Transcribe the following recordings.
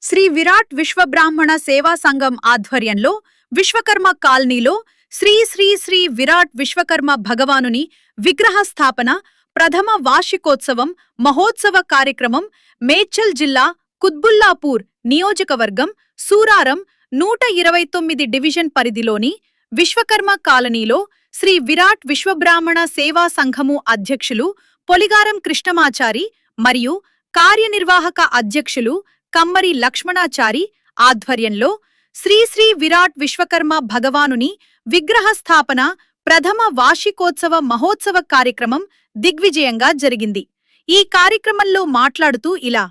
శ్రీ విరాట్ విశ్వబ్రాహ్మణ సేవా సంఘం ఆధ్వర్యంలో విశ్వకర్మ కాలనీలో శ్రీ శ్రీ శ్రీ విరాట్ విశ్వకర్మ భగవానుని విగ్రహ స్థాపన ప్రథమ వార్షికోత్సవం మహోత్సవ కార్యక్రమం మేడ్చల్ జిల్లా కుత్బుల్లాపూర్ నియోజకవర్గం సూరారం 129 డివిజన్ పరిధిలోని విశ్వకర్మ కాలనీలో శ్రీ విరాట్ విశ్వబ్రాహ్మణ సేవా సంఘము అధ్యక్షులు పొలిగారం కృష్ణమాచారి మరియు కార్యనిర్వాహక అధ్యక్షులు కమ్మరి లక్ష్మణాచారి ఆధ్వర్యంలో శ్రీ శ్రీ విరాట్ విశ్వకర్మ భగవానుని విగ్రహ స్థాపన ప్రథమ వార్షికోత్సవ మహోత్సవ కార్యక్రమం దిగ్విజయంగా జరిగింది. ఈ కార్యక్రమంలో మాట్లాడుతూ ఇలా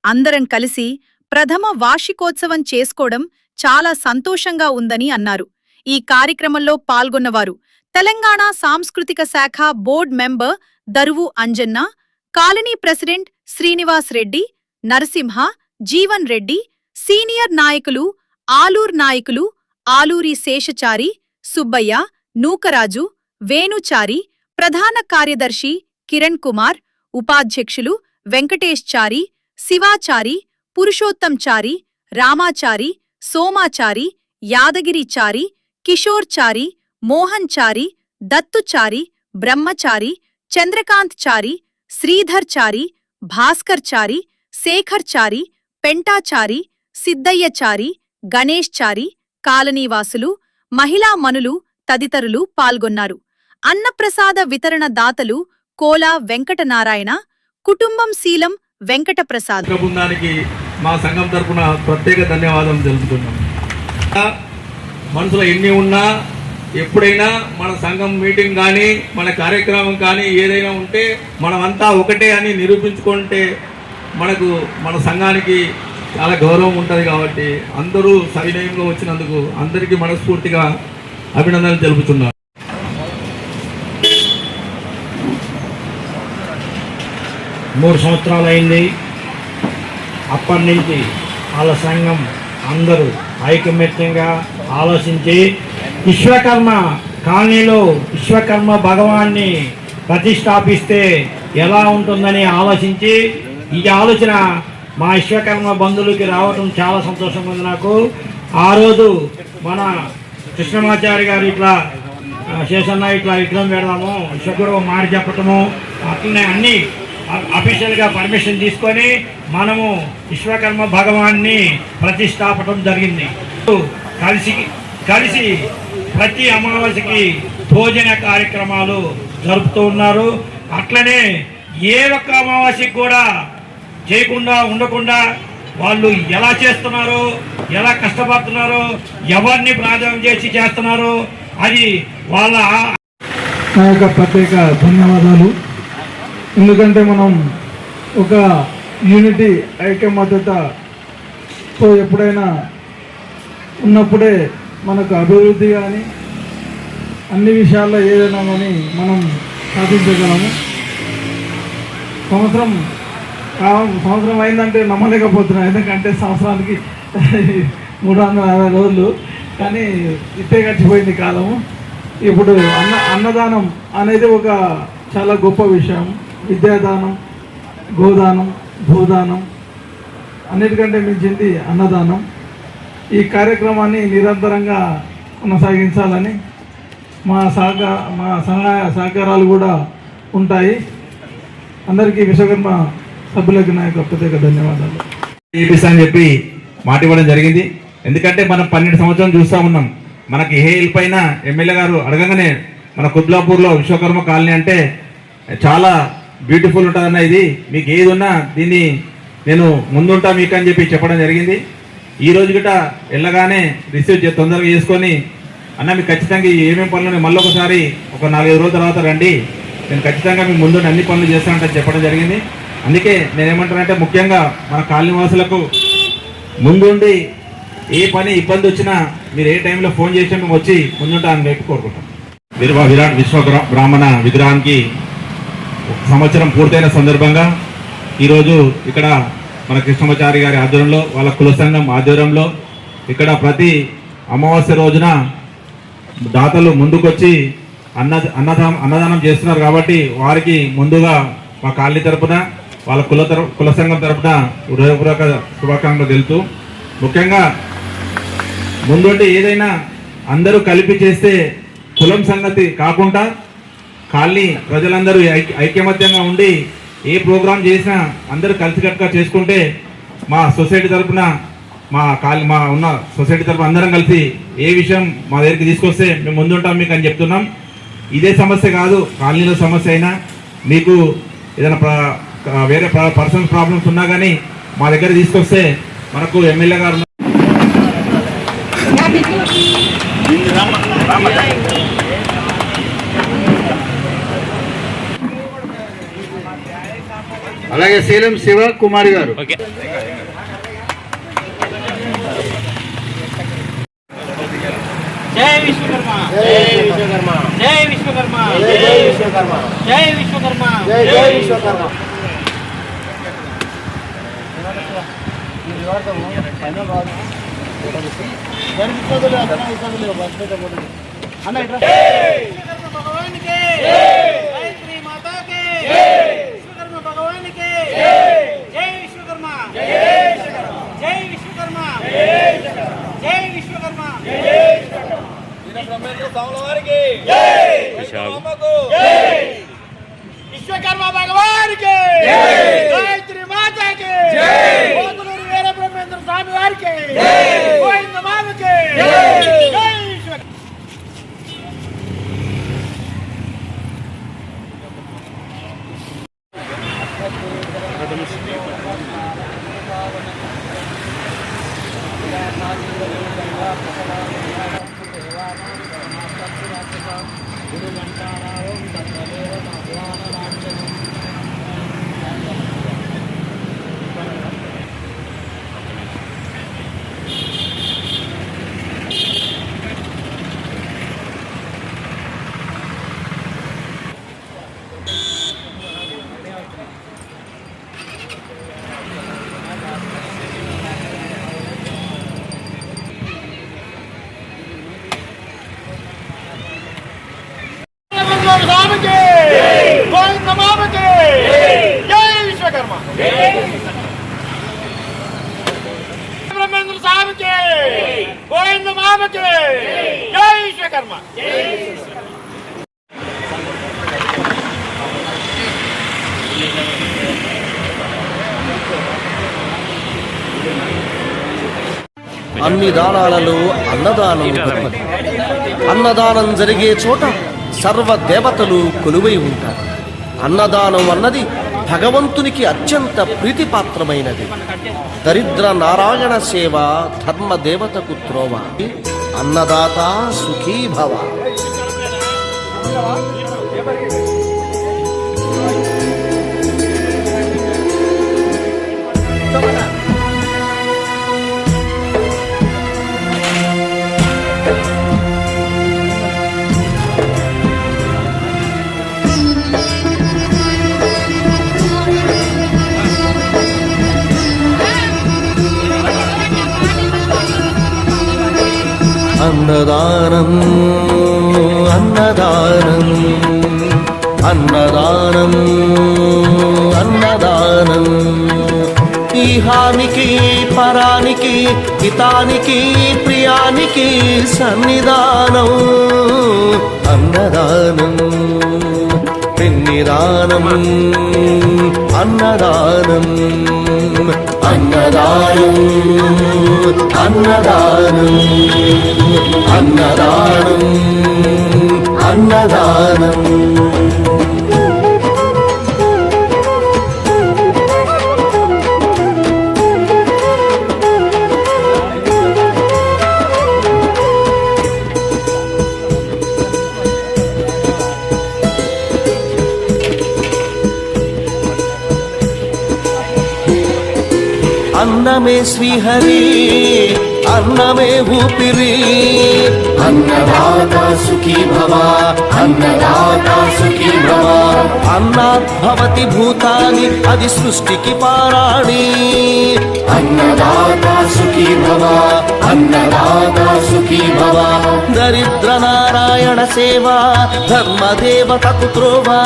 అందరం కలిసి ప్రథమ వార్షికోత్సవం చేసుకోవడం చాలా సంతోషంగా ఉందని అన్నారు. ఈ కార్యక్రమంలో పాల్గొన్నవారు తెలంగాణ సాంస్కృతిక శాఖ board member Daruvu Anjanna, colony president Srinivas Reddy, Narasimha, Jeevan Reddy, senior నాయకులు ఆలూర్ నాయకులు ఆలూరి శేషచారి, సుబ్బయ్య, నూకరాజు, వేణుచారి, ప్రధాన కార్యదర్శి కిరణ్ కుమార్, ఉపాధ్యక్షులు వెంకటేష్ చారి, శివాచారి, పురుషోత్తం చారి, రామాచారి, సోమాచారి, యాదగిరి చారి, కిషోర్ చారి, మోహన్ చారి, దత్తుచారి, బ్రహ్మచారి, చంద్రకాంత్ చారి, శ్రీధర్ చారి, భాస్కర్ చారి, శేఖర్ చారి, పెంటాచారి, సిద్దయ్య చారి, గణేష్ చారి, కాలనీవాసులు, మహిళా మనులు తదితరులు పాల్గొన్నారు. అన్నప్రసాద వితరణ దాతలు కోలా వెంకటనారాయణ, కుటుంబం శీలం వెంకటప్రసాద్. బృందానికి మా సంఘం తరపున ప్రత్యేక ధన్యవాదాలు తెలుపుతున్నాం. మనసులో ఎన్ని ఉన్నా ఎప్పుడైనా మన సంఘం మీటింగ్ కానీ మన కార్యక్రమం కానీ ఏదైనా ఉంటే మనమంతా ఒకటే అని నిరూపించుకుంటే మనకు మన సంఘానికి చాలా గౌరవం ఉంటుంది. కాబట్టి అందరూ సవినయంగా వచ్చినందుకు అందరికీ మనస్ఫూర్తిగా అభినందనలు తెలుపుతున్నారు. మూడు సంవత్సరాలు అయింది. అప్పటి నుంచి వాళ్ళ సంఘం అందరూ ఐకమత్యంగా ఆలోచించి విశ్వకర్మ కాలనీలో విశ్వకర్మ భగవాన్ని ప్రతిష్టాపిస్తే ఎలా ఉంటుందని ఆలోచించి ఈ ఆలోచన మా విశ్వకర్మ బంధువులకి రావటం చాలా సంతోషంగా ఉంది నాకు. ఆ రోజు మన కృష్ణమాచారి గారు ఇట్లా శేషన్న ఇట్లా విగ్రహం పెడదాము, విశ్వగురువు మాట చెప్పటము, అట్లనే అన్ని అఫీషియల్గా పర్మిషన్ తీసుకొని మనము విశ్వకర్మ భగవాన్ని ప్రతిష్టాపటం జరిగింది. కలిసి ప్రతి అమావాస్యకి భోజన కార్యక్రమాలు జరుపుతూ ఉన్నారు. అట్లనే ఏ ఒక్క అమావాస్యకి కూడా చేయకుండా ఉండకుండా వాళ్ళు ఎలా చేస్తున్నారో, ఎలా కష్టపడుతున్నారో, ఎవరిని ప్రాధాన్యం చేసి చేస్తున్నారో అది వాళ్ళ నా యొక్క ప్రత్యేక ధన్యవాదాలు. ఎందుకంటే మనం ఒక యూనిటీ ఐకమత్యతతో ఎప్పుడైనా ఉన్నప్పుడే మనకు అభివృద్ధి కానీ అన్ని విషయాల్లో ఏదైనా కానీ మనం సాధించగలము. సంవత్సరం అయిందంటే నమ్మలేకపోతున్నాం. ఎందుకంటే సంవత్సరానికి 360 రోజులు, కానీ ఇట్టే గడిచిపోయింది కాలము. ఇప్పుడు అన్నదానం అనేది ఒక చాలా గొప్ప విషయం. విద్యాదానం, గోదానం, భూదానం, అన్నిటికంటే మించింది అన్నదానం. ఈ కార్యక్రమాన్ని నిరంతరంగా కొనసాగించాలని మా సహాయ సహకారాలు కూడా ఉంటాయి. అందరికీ విశ్వకర్మ సభ్యులకి నా యొక్క ప్రత్యేక ధన్యవాదాలు. అని చెప్పి మాట ఇవ్వడం జరిగింది. ఎందుకంటే మనం 12 సంవత్సరాలు చూస్తూ ఉన్నాం. మనకి ఏ పైన ఎమ్మెల్యే గారు అడగగానే మన కుత్బుల్లాపూర్లో విశ్వకర్మ కాలనీ అంటే చాలా బ్యూటిఫుల్ ఉంటుందన్న, ఇది మీకు ఏది ఉన్నా దీన్ని నేను ముందుంటా మీకు అని చెప్పి చెప్పడం జరిగింది. ఈ రోజు గిట వెళ్ళగానే రిసీవ్ తొందరగా చేసుకొని అన్న మీకు ఖచ్చితంగా ఏమేమి పనులు మళ్ళీ ఒకసారి ఒక 4-5 రోజుల తర్వాత రండి, నేను ఖచ్చితంగా మీకు ముందు అన్ని పనులు చేస్తానంటే చెప్పడం జరిగింది. అందుకే నేనేమంటానంటే ముఖ్యంగా మన కాలనీవాసులకు ముందుండి ఏ పని ఇబ్బంది వచ్చినా మీరు ఏ టైంలో ఫోన్ చేసినా మేము వచ్చి ముందుంటా అని చెప్పి కోరుకుంటాం. విరాట్ విశ్వబ్రాహ్మణ విగ్రహానికి 1 సంవత్సరం పూర్తయిన సందర్భంగా ఈరోజు ఇక్కడ మన కృష్ణమాచారి గారి ఆధ్వర్యంలో వాళ్ళ కుల సంఘం ఆధ్వర్యంలో ఇక్కడ ప్రతి అమావాస్య రోజున దాతలు ముందుకొచ్చి అన్నదానం చేస్తున్నారు. కాబట్టి వారికి ముందుగా మా కాలనీ తరపున వాళ్ళ కుల సంఘం తరపున హృదయపూర్వక శుభాకాంక్షలు తెలుపుతూ, ముఖ్యంగా ముందుండి ఏదైనా అందరూ కలిపి చేస్తే కులం సంగతి కాకుండా కాలనీ ప్రజలందరూ ఐకమత్యంగా ఉండి ఏ ప్రోగ్రాం చేసినా అందరూ కలిసికట్టుగా చేసుకుంటే మా సొసైటీ తరపున మా ఉన్న సొసైటీ తరపున అందరం కలిసి ఏ విషయం మా దగ్గరికి తీసుకొస్తే మేము ముందుంటాం మీకు అని చెప్తున్నాం. ఇదే సమస్య కాదు, కాలనీలో సమస్య అయినా మీకు ఏదైనా వేరే పర్సనల్ ప్రాబ్లమ్స్ ఉన్నా కానీ మా దగ్గర తీసుకొస్తే మనకు ఎమ్మెల్యే గారు అలాగే శీలం శివ కుమారి గారు. జై విశ్వకర్మ, జై విశ్వకర్మ, జై విశ్వకర్మ, జై విశ్వకర్మ, జై విశ్వకర్మ, జై విశ్వకర్మ. విశ్వకర్మ భగవానికి గాయత్రి మాతాకి పోతులూరు వీర బ్రహ్మేంద్ర స్వామి వారికి గోవింద మామకి జై విశ్వకర్మ. స్వామికి గోవింద మామకి జై విశ్వకర్మ. బ్రహ్మేంద్ర స్వామికి గోవింద మామకి జై విశ్వకర్మ. అన్ని దానాలలో అన్నదానం గొప్పది. అన్నదానం జరిగే చోట సర్వ దేవతలు కొలువై ఉంటారు. అన్నదానం అన్నది భగవంతునికి అత్యంత ప్రీతిపాత్రమైనది. దరిద్ర నారాయణ సేవ ధర్మ దేవతకు త్రోవ. అన్నదాత సుఖీ భవ. అన్నదానం అన్నదానం అన్నదానం అన్నదానం. ఈహానికి పరానికి హితానికి ప్రియానికి సన్నిధానం. అన్నదానం పిన్నిదానం అన్నదానం అన్నదానం అన్నదానం అన్నదానం అన్నదానం. అన్నమే శ్రీహరి అన్నమే ఊపిరి. అన్నదాత సుఖీ భవ అన్నదాత సుఖీ భవ. అన్నాత్ భవతి భూతాని అది సృష్టికి పారాణి. అన్నదాత సుఖీ భవ అన్నదాత సుఖీ సుఖీ భవ దరిద్ర నారాయణ సేవా ధర్మదేవతకు త్రోవా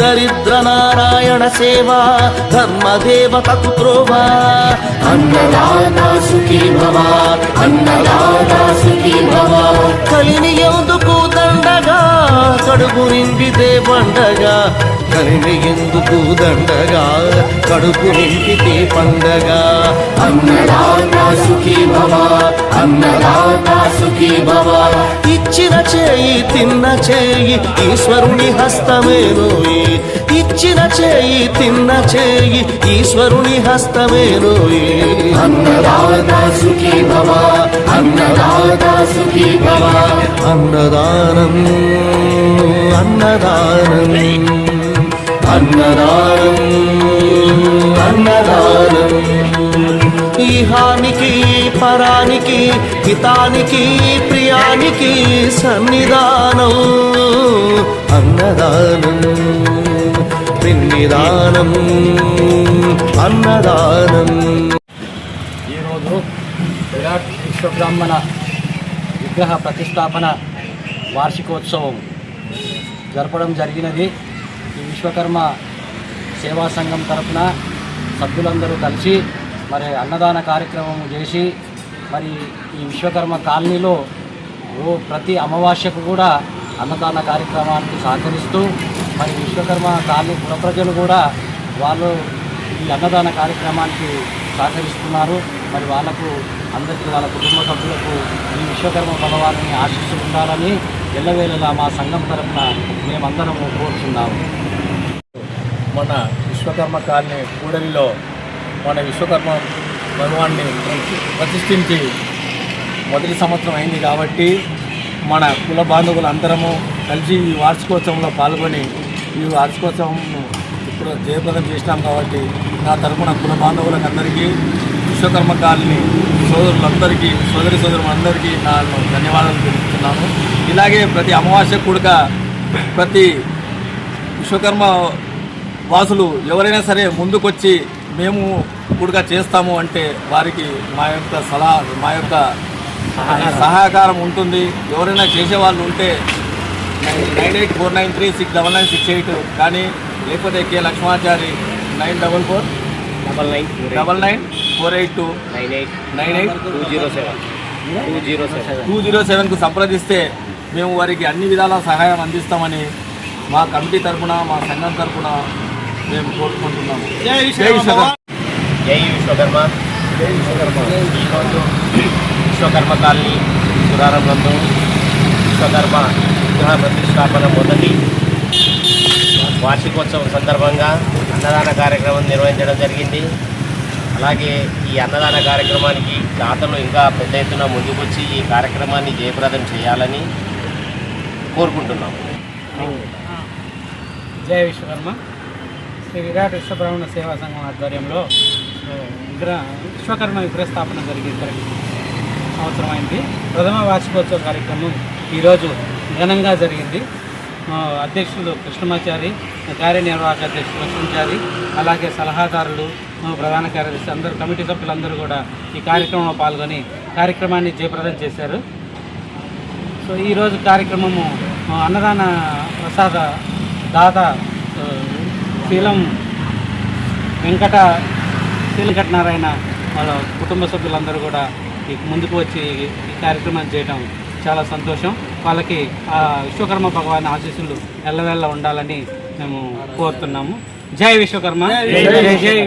దరిద్ర నారాయణ సేవా ధర్మదేవతకు త్రోవా అన్నదాత సుఖీ భవ అన్నదాత సుఖీ భవ కలిని ఎందుకు దండగా కడుపు నింపితే పండగ కలిని ఎందుకు దండగా కడుపు నింపితే పండగ అన్నదాత సుఖీ భవ అన్నదాత సుఖీ భవ ఇచ్చిన చేయి తిన్న చేయి ఈశ్వరుని హస్తమేనోయి ఇచ్చిన చేయి తిన్న చేయి ఈశ్వరుని హస్తమేనోయి అన్నదాత సుఖీ భవ అన్నదాత సుఖీ భవ అన్నదానం అన్నదానం అన్నదానం అన్నదానం ఇహానికి పరానికి హితానికి ప్రియానికి సన్నిధానం అన్నదానం పిన్నిదానం అన్నదానం ఈరోజు విరాట్ విశ్వబ్రాహ్మణ విగ్రహ ప్రతిష్టాపన వార్షికోత్సవం జరపడం జరిగినది. ఈ విశ్వకర్మ సేవా సంఘం తరఫున సభ్యులందరూ కలిసి మరి అన్నదాన కార్యక్రమం చేసి మరి ఈ విశ్వకర్మ కాలనీలో ప్రతి అమావాస్యకు కూడా అన్నదాన కార్యక్రమానికి సహకరిస్తూ మరి విశ్వకర్మ కాలనీ పుర ప్రజలు కూడా వాళ్ళు ఈ అన్నదాన కార్యక్రమానికి సహకరిస్తున్నారు. మరి వాళ్ళకు అందరికీ వాళ్ళ కుటుంబ సభ్యులకు ఈ విశ్వకర్మ భగవాన్ని ఆశీస్సులు ఉండాలని ఎల్లవేళలా మా సంఘం తరఫున మేమందరము కోరుతున్నాము. మన విశ్వకర్మ కాలనీ కూడలిలో మన విశ్వకర్మ భగవాన్ని ప్రతిష్ఠించి మొదటి సంవత్సరం అయింది కాబట్టి మన కుల బాంధవులందరము కలిసి ఈ వార్షికోత్సవంలో పాల్గొని ఈ వార్షికోత్సవం ఇప్పుడు జయప్రదం చేసినాం కాబట్టి నా తరఫున కుల బాంధవులకు అందరికీ విశ్వకర్మ కాలనీ సోదరులందరికీ సోదరులందరికీ నేను ధన్యవాదాలు తెలుపుతున్నాను. ఇలాగే ప్రతి అమావాస్య కూడక ప్రతి విశ్వకర్మ వాసులు ఎవరైనా సరే ముందుకొచ్చి మేము కూడక చేస్తాము అంటే వారికి మా యొక్క మా యొక్క సహకారం ఉంటుంది. ఎవరైనా చేసేవాళ్ళు ఉంటే 9849369968 కానీ లేకపోతే కే లక్ష్మాచారి 94492898207207కు సంప్రదిస్తే మేము వారికి అన్ని విధాల సహాయం అందిస్తామని మా కమిటీ తరఫున మా సంఘం తరఫున మేము కోరుకుంటున్నాము. జై విశ్వకర్మ. జై విశ్వకర్మ. జై విశ్వకర్మ. ఈరోజు విశ్వకర్మ కాలనీ సురారంభంలో విశ్వకర్మ విగ్రహ ప్రతిష్టాపన మొదటి వార్షికోత్సవం సందర్భంగా అన్నదాన కార్యక్రమం నిర్వహించడం జరిగింది. అలాగే ఈ అన్నదాన కార్యక్రమానికి దాతలు ఇంకా పెద్ద ఎత్తున ముందుకొచ్చి ఈ కార్యక్రమాన్ని జయప్రదం చేయాలని కోరుకుంటున్నాం. జై విశ్వకర్మ. శ్రీ విరాట్ విశ్వబ్రాహ్మణ సేవా సంఘం ఆధ్వర్యంలో విశ్వకర్మ విగ్రహ స్థాపన జరిగింది. సంవత్సరం అయింది. ప్రథమ వార్షికోత్సవ కార్యక్రమం ఈరోజు ఘనంగా జరిగింది. అధ్యక్షులు కృష్ణమాచారి, కార్యనిర్వాహక అధ్యక్షులు లక్ష్మణచారి, అలాగే సలహాదారులు, ప్రధాన కార్యదర్శి అందరూ కమిటీ సభ్యులందరూ కూడా ఈ కార్యక్రమంలో పాల్గొని కార్యక్రమాన్ని జయప్రదం చేశారు. సో ఈరోజు కార్యక్రమము అన్నదాన ప్రసాద దాత శీలం వెంకటనారాయణ వాళ్ళ కుటుంబ సభ్యులందరూ కూడా ముందుకు వచ్చి ఈ కార్యక్రమాన్ని చేయడం చాలా సంతోషం. వాళ్ళకి ఆ విశ్వకర్మ భగవాన్ ఆశీస్సులు ఎల్లవెల్ల ఉండాలని మేము కోరుతున్నాము. జై విశ్వకర్మ. జై జై.